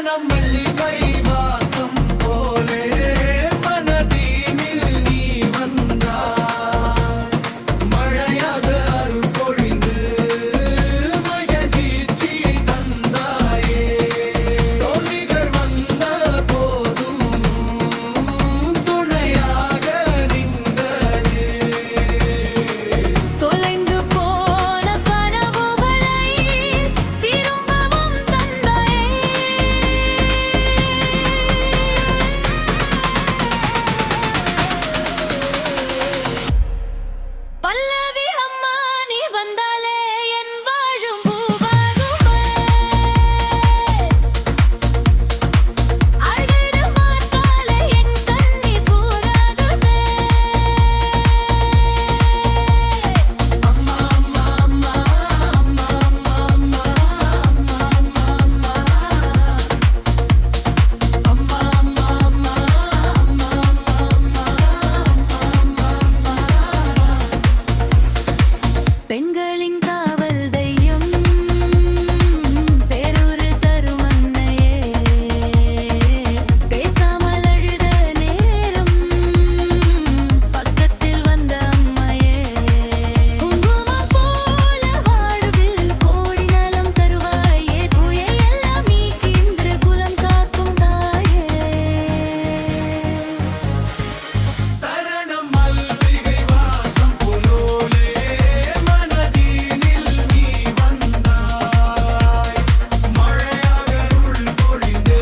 சரணம் மல்லிகை வாசம் போலே மனதீனில் நீ வந்தாய் மழையாக அருள் பொழிந்து மயக்கீச்சியை தந்தாயே தோல்விகள் வந்த போதும் துணையாக நின்றதே தொலைந்து போன கனவுகளை திரும்பவும் தந்தாயே பல்லவி அம்மா நீ வந்தாலே என் வாழும் பூவாகுமே அழகு பார்த்தாலே என் கண்ணீர் பூராகுமே அம்மா அம்மா அம்மா அம்மா அம்மா அம்மா அம்மா அம்மா அம்மா பெண்களின் காவல் தெய்யம் பேரூரு தரும் அன்னையே பேசாமல் அழுத நேரம் பக்கத்தில் வந்த அம்மையே குங்குமம் போல வாழ்வில் கோடி நலம் தருவாயே குயையெல்லாம் நீக்கின்ற குலம் காக்கும் தாயே சரணம் மல்லிகை வாசம் போலே மனதீனில் நீ வந்தாய் மழையாக அருள் பொழிந்து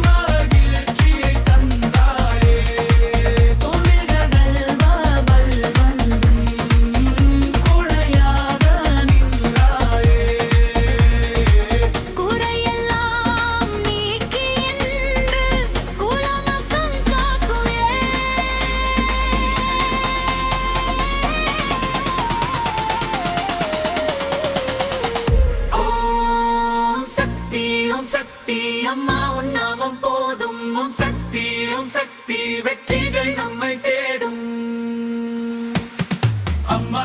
மகிழ்ச்சியை தந்தாயே தோல்விகள் பல்வல் வந்து குழையாக நின்றாயே குறையெல்லாம் நீக்கி என்று குலமக்கம் காக்குவே ஓம் சக்தி அம்மா உன் நாமம் போதும் ஓம் சக்தி வெற்றிகள் நம்மை தேடும் அம்மா